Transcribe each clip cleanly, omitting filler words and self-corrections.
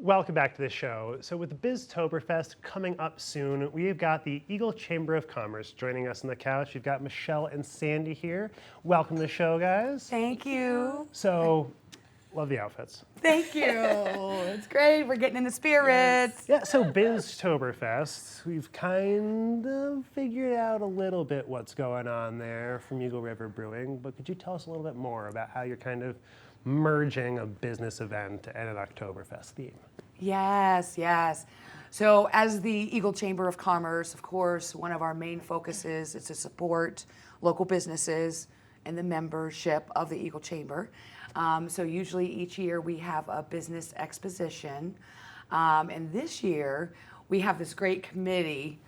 Welcome back to the show. So with BizToberfest coming up soon, we've got the Eagle Chamber of Commerce joining us on the couch. We've got Michelle and Sandy here. Welcome to the show, guys. Thank you. So, love the outfits. Thank you. It's great. We're getting in the spirit. Yeah, so BizToberfest, we've kind of figured out a little bit what's going on there from Eagle River Brewing, but could you tell us a little bit more about how you're kind of merging a business event and an Oktoberfest theme? Yes, yes. So as the Eagle Chamber of Commerce, of course, one of our main focuses is to support local businesses and the membership of the Eagle Chamber. So usually each year we have a business exposition. And this year we have this great committee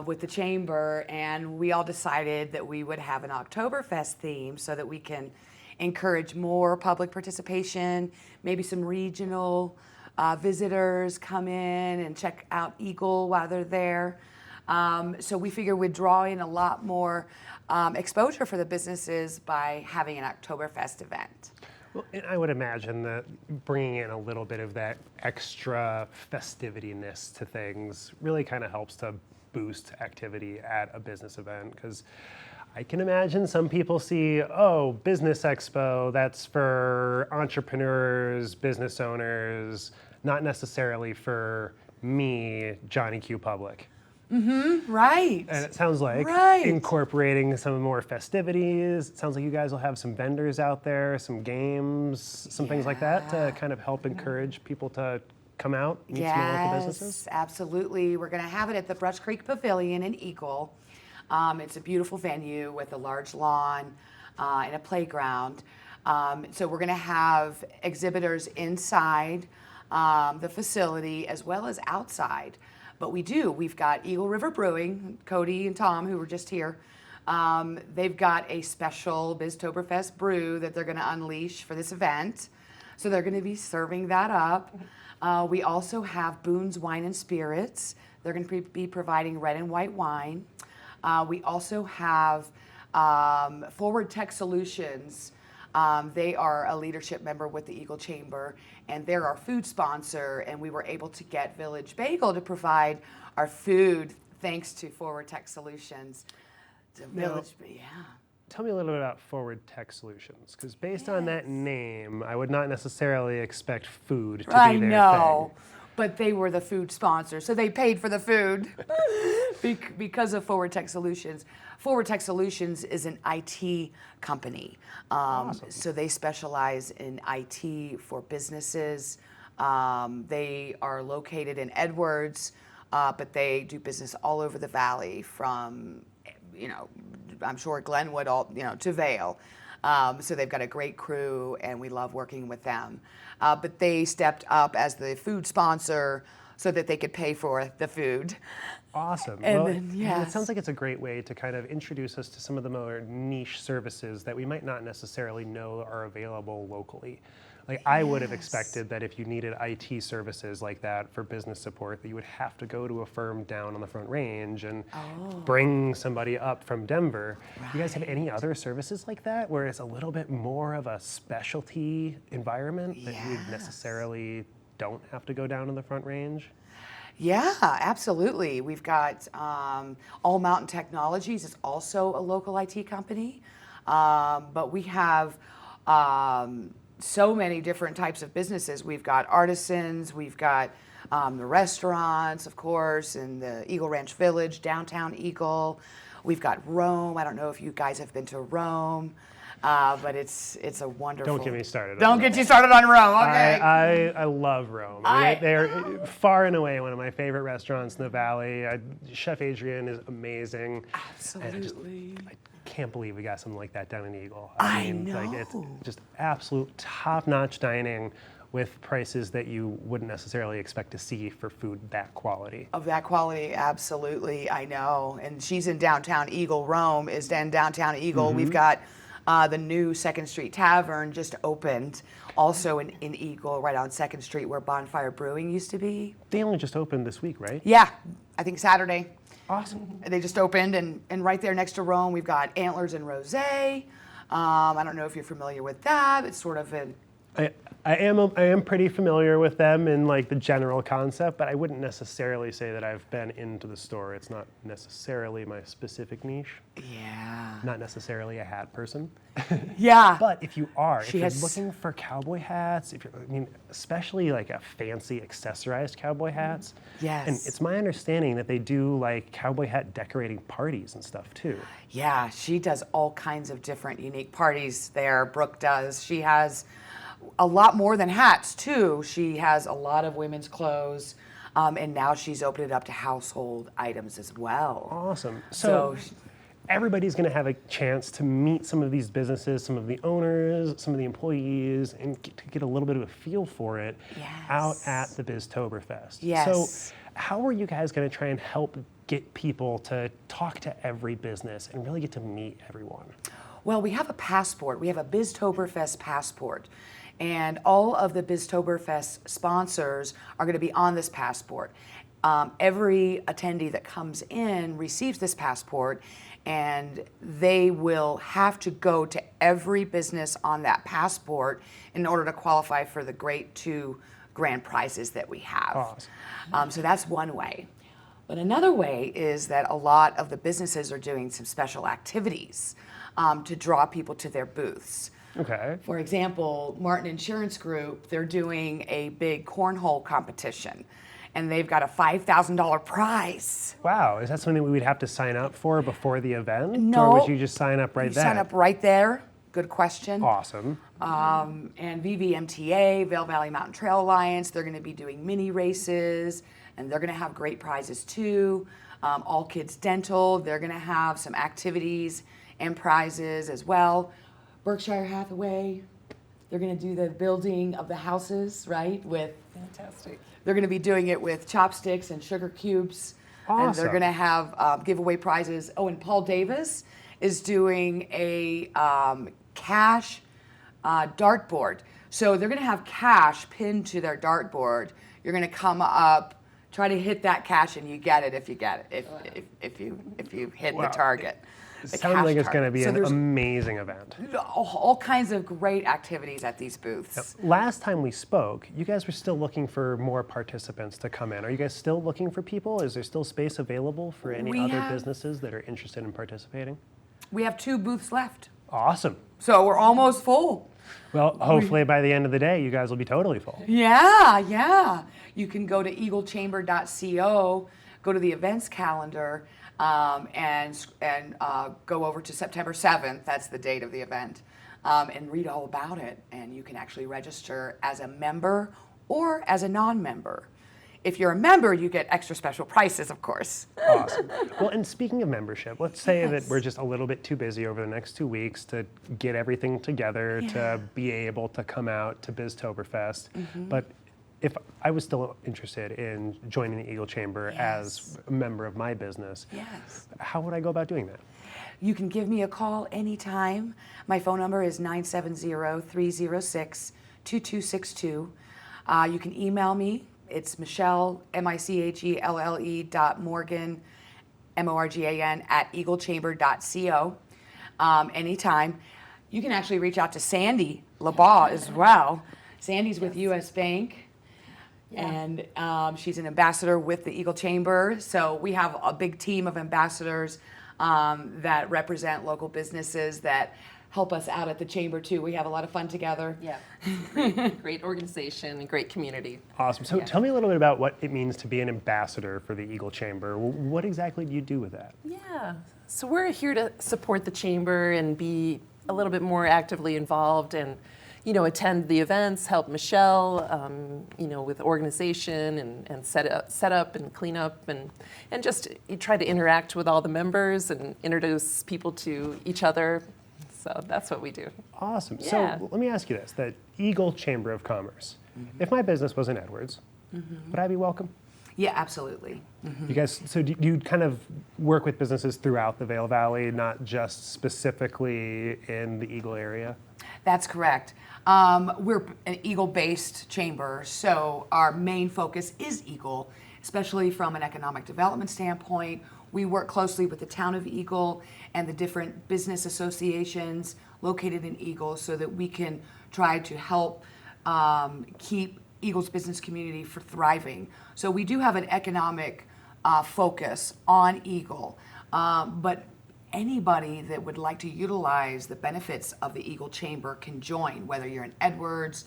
with the chamber, and we all decided that we would have an Oktoberfest theme so that we can encourage more public participation, maybe some regional visitors come in and check out Eagle while they're there. So we figure we'd draw in a lot more exposure for the businesses by having an Oktoberfest event. Well, and I would imagine that bringing in a little bit of that extra festivityness to things really kind of helps to boost activity at a business event, because I can imagine some people see, oh, Business Expo, that's for entrepreneurs, business owners, not necessarily for me, Johnny Q. Public. Right. And it sounds like incorporating some more festivities. It sounds like you guys will have some vendors out there, some games, some things like that to kind of help encourage people to come out, meet some local businesses. Yes, absolutely. We're going to have it at the Brush Creek Pavilion in Eagle. It's a beautiful venue with a large lawn and a playground. So we're going to have exhibitors inside the facility as well as outside. But we've got Eagle River Brewing, Cody and Tom, who were just here. They've got a special BizToberfest brew that they're going to unleash for this event. So they're going to be serving that up. We also have Boone's Wine and Spirits. They're going to be providing red and white wine. We also have Forward Tech Solutions. They are a leadership member with the Eagle Chamber, and they're our food sponsor, and we were able to get Village Bagel to provide our food thanks to Forward Tech Solutions. Tell me a little bit about Forward Tech Solutions, because based on that name, I would not necessarily expect food to be their thing. I know, but they were the food sponsor, so they paid for the food because of Forward Tech Solutions. Forward Tech Solutions is an IT company. Awesome. So they specialize in IT for businesses. They are located in Edwards, but they do business all over the valley from, I'm sure Glenwood to Vail. So they've got a great crew, and we love working with them. But they stepped up as the food sponsor so that they could pay for the food. Awesome. It sounds like it's a great way to kind of introduce us to some of the more niche services that we might not necessarily know are available locally. I would have expected that if you needed IT services like that for business support, that you would have to go to a firm down on the Front Range and bring somebody up from Denver. Do you guys have any other services like that where it's a little bit more of a specialty environment that you necessarily don't have to go down on the Front Range? Yeah, absolutely. We've got All Mountain Technologies is also a local IT company, but we have so many different types of businesses. We've got artisans, we've got the restaurants, of course, in the Eagle Ranch Village, downtown Eagle. We've got Rome. I don't know if you guys have been to Rome, but it's a wonderful. Don't get me started. Don't get you started on Rome. Okay. I love Rome. They're far and away one of my favorite restaurants in the valley. Chef Adrian is amazing. Absolutely. I can't believe we got something like that down in Eagle. I know. It's just absolute top-notch dining with prices that you wouldn't necessarily expect to see for food that quality. Of that quality, absolutely. I know. And she's in downtown Eagle. Rome is in downtown Eagle. We've got the new 2nd Street Tavern just opened, also in Eagle, right on 2nd Street where Bonfire Brewing used to be. They only just opened this week, right? Yeah, I think Saturday. Awesome. They just opened, and right there next to Rome, we've got Antlers and Rosé. I don't know if you're familiar with that. It's sort of an I am pretty familiar with them in like the general concept, but I wouldn't necessarily say that I've been into the store. It's not necessarily my specific niche. Yeah. Not necessarily a hat person. Yeah. But if you are, if you're has- looking for cowboy hats, especially like a fancy accessorized cowboy hats. Yes. And it's my understanding that they do like cowboy hat decorating parties and stuff too. Yeah, she does all kinds of different unique parties there. Brooke does. She has a lot more than hats too. She has a lot of women's clothes, and now she's opened it up to household items as well. Awesome. So everybody's going to have a chance to meet some of these businesses, some of the owners, some of the employees, and get a little bit of a feel for it out at the Biztoberfest. Yes. So how are you guys going to try and help get people to talk to every business and really get to meet everyone? Well, we have a passport. We have a Biztoberfest passport. And all of the Biztoberfest sponsors are going to be on this passport. Every attendee that comes in receives this passport, and they will have to go to every business on that passport in order to qualify for the great 2 grand prizes that we have. Awesome. So that's one way. But another way is that a lot of the businesses are doing some special activities to draw people to their booths. Okay. For example, Martin Insurance Group, they're doing a big cornhole competition, and they've got a $5,000 prize. Wow, is that something that we would have to sign up for before the event? No. Or would you just sign up right You there? sign up right there. Good question. Awesome. And VVMTA, Vail Valley Mountain Trail Alliance, they're going to be doing mini races, and they're going to have great prizes too. All Kids Dental, they're going to have some activities and prizes as well. Berkshire Hathaway, they're going to do the building of the houses, right? Fantastic. They're going to be doing it with chopsticks and sugar cubes. Awesome. And they're going to have giveaway prizes. Oh, and Paul Davis is doing a cash dartboard. So they're going to have cash pinned to their dartboard. You're going to come up, try to hit that cash, and you get it if you get it, if you hit the target. It the sounds cash like it's going to target. be So an there's amazing event. all kinds of great activities at these booths. Last time we spoke, you guys were still looking for more participants to come in. Are you guys still looking for people? Is there still space available for any other businesses that are interested in participating? We have 2 booths left. Awesome. So we're almost full. Well, hopefully by the end of the day, you guys will be totally full. Yeah. You can go to eaglechamber.co, go to the events calendar, and go over to September 7th. That's the date of the event, and read all about it. And you can actually register as a member or as a non-member. If you're a member, you get extra special prices, of course. Awesome. Well, and speaking of membership, let's say that we're just a little bit too busy over the next 2 weeks to get everything together to be able to come out to Biztoberfest. But if I was still interested in joining the Eagle Chamber as a member of my business, how would I go about doing that? You can give me a call anytime. My phone number is 970-306-2262. You can email me. It's Michelle, Michelle.Morgan, Morgan, @eaglechamber.co. Anytime. You can actually reach out to Sandy LaBaugh as well. Sandy's with U.S. Bank. And she's an ambassador with the Eagle Chamber. So we have a big team of ambassadors that represent local businesses that help us out at the Chamber too. We have a lot of fun together. Yeah. Great organization and great community. Awesome. So tell me a little bit about what it means to be an ambassador for the Eagle Chamber. What exactly do you do with that? Yeah. So we're here to support the Chamber and be a little bit more actively involved and attend the events, help Michelle, with organization and set up and clean up and just try to interact with all the members and introduce people to each other. So that's what we do. Awesome. Yeah. So let me ask you this, the Eagle Chamber of Commerce. If my business was in Edwards, would I be welcome? Yeah, absolutely. You guys, so do you kind of work with businesses throughout the Vail Valley, not just specifically in the Eagle area? That's correct. We're an Eagle-based chamber, so our main focus is Eagle, especially from an economic development standpoint. We work closely with the town of Eagle and the different business associations located in Eagle so that we can try to help keep Eagle's business community for thriving. So we do have an economic focus on Eagle, but anybody that would like to utilize the benefits of the Eagle Chamber can join, whether you're in Edwards,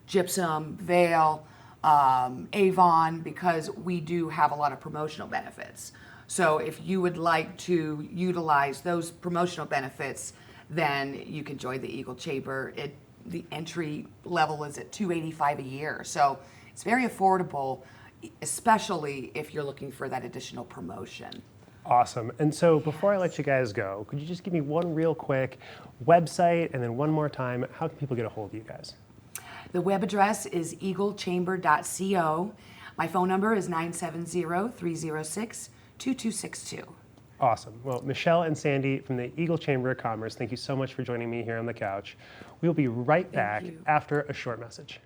Gypsum, Vail, Avon, because we do have a lot of promotional benefits. So if you would like to utilize those promotional benefits, then you can join the Eagle Chamber. The entry level is at $285 a year. So it's very affordable, especially if you're looking for that additional promotion. Awesome. And so before I let you guys go, could you just give me one real quick website, and then one more time, how can people get a hold of you guys? The web address is eaglechamber.co. My phone number is 970-306-2262. Awesome. Well, Michelle and Sandy from the Eagle Chamber of Commerce, thank you so much for joining me here on the couch. We'll be right back after a short message.